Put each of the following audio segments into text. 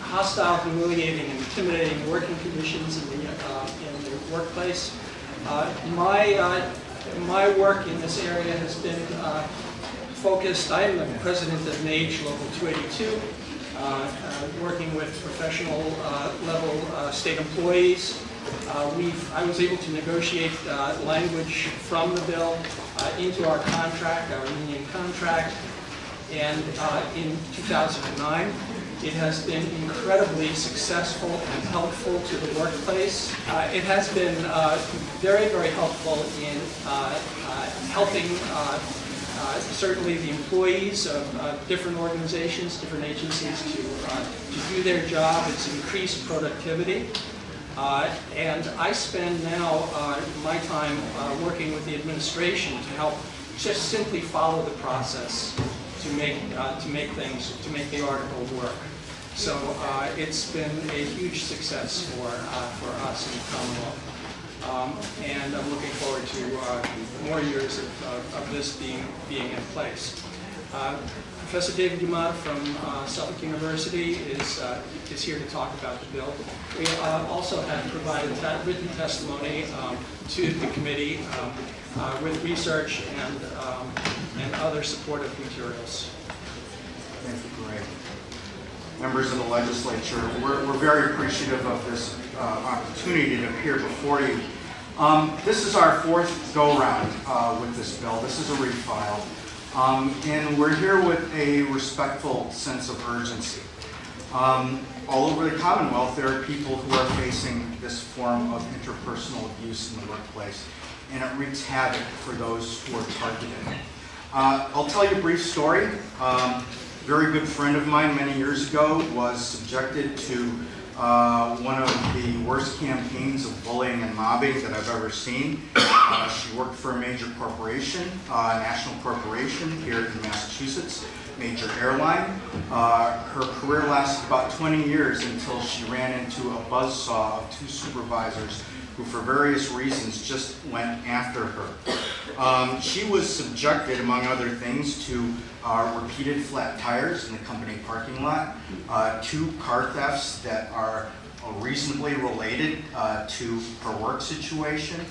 hostile, humiliating, and intimidating working conditions in the workplace. My work in this area has been focused. I am the president of NAGE Local 282, working with professional level state employees. I was able to negotiate language from the bill into our contract, our union contract, and in 2009. It has been incredibly successful and helpful to the workplace. It has been very, very helpful in helping certainly the employees of different organizations, different agencies to do their job. It's increased productivity. And I spend now my time working with the administration to help just simply follow the process to make the article work. So it's been a huge success for us in the Commonwealth, and I'm looking forward to more years of this being in place. Professor David Yamada from Suffolk University is here to talk about the bill. We also have provided written testimony to the committee with research and other supportive materials. Thank you, Greg. Members of the legislature, we're very appreciative of this opportunity to appear before you. This is our fourth go-round with this bill. This is a refile. And we're here with a respectful sense of urgency. All over the Commonwealth, there are people who are facing this form of interpersonal abuse in the workplace, and it wreaks havoc for those who are targeted. I'll tell you a brief story. Very good friend of mine many years ago was subjected to one of the worst campaigns of bullying and mobbing that I've ever seen. She worked for a major corporation, national corporation here in Massachusetts, major airline. Her career lasted about 20 years until she ran into a buzzsaw of two supervisors who for various reasons just went after her. She was subjected, among other things, to repeated flat tires in the company parking lot, 2 car thefts that are reasonably related to her work situation.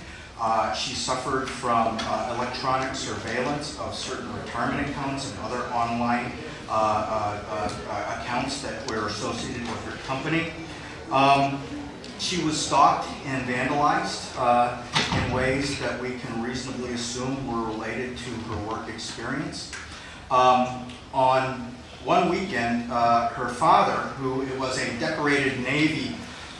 She suffered from electronic surveillance of certain retirement accounts and other online accounts that were associated with her company. She was stalked and vandalized in ways that we can reasonably assume were related to her work experience. On one weekend, her father, who was a decorated Navy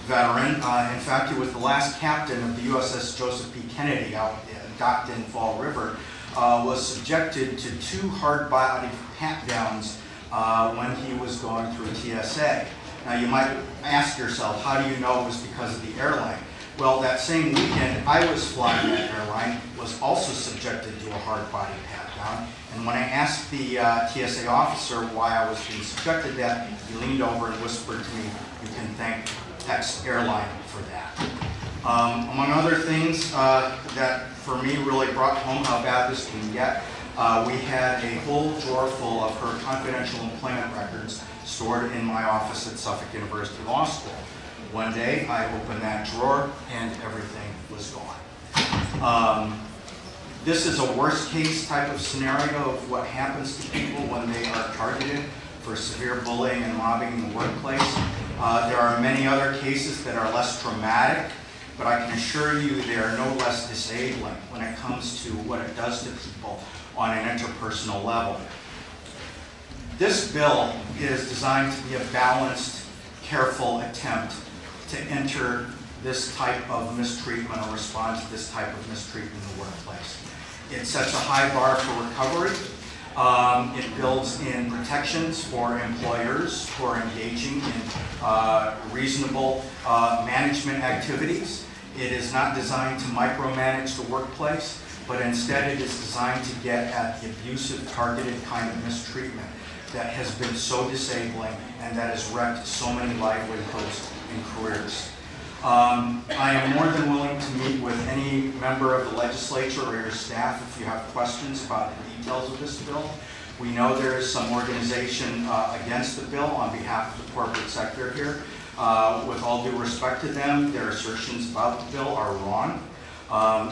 veteran, in fact he was the last captain of the USS Joseph P. Kennedy out docked in Fall River, was subjected to 2 hard-body pat-downs when he was going through TSA. Now you might ask yourself, how do you know it was because of the airline? Well, that same weekend I was flying that airline, was also subjected to a hard body pat down, and when I asked the TSA officer why I was being subjected to that, he leaned over and whispered to me, "You can thank Tex Airline for that." Among other things that for me really brought home how bad this can get, we had a whole drawer full of her confidential employment records stored in my office at Suffolk University Law School. One day I opened that drawer and everything was gone. This is a worst case type of scenario of what happens to people when they are targeted for severe bullying and mobbing in the workplace. There are many other cases that are less traumatic, but I can assure you they are no less disabling when it comes to what it does to people on an interpersonal level. This bill is designed to be a balanced, careful attempt to enter this type of mistreatment or respond to this type of mistreatment in the workplace. It sets a high bar for recovery. It builds in protections for employers who are engaging in reasonable management activities. It is not designed to micromanage the workplace, but instead it is designed to get at the abusive, targeted kind of mistreatment that has been so disabling and that has wrecked so many livelihoods and careers. I am more than willing to meet with any member of the legislature or your staff if you have questions about the details of this bill. We know there is some organization against the bill on behalf of the corporate sector here. With all due respect to them, their assertions about the bill are wrong.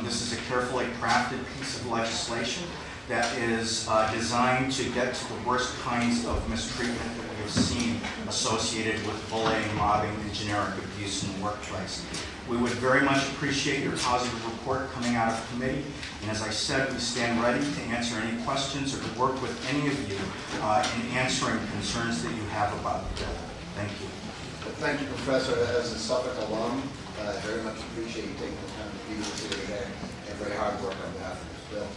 This is a carefully crafted piece of legislation that is designed to get to the worst kinds of mistreatment that we have seen associated with bullying, mobbing, and generic abuse in the workplace. We would very much appreciate your positive report coming out of committee, and as I said, we stand ready to answer any questions or to work with any of you in answering concerns that you have about the bill. Thank you. Thank you, Professor. As a Suffolk alum, I very much appreciate you taking the time to be with us here today and very hard work on behalf of this bill.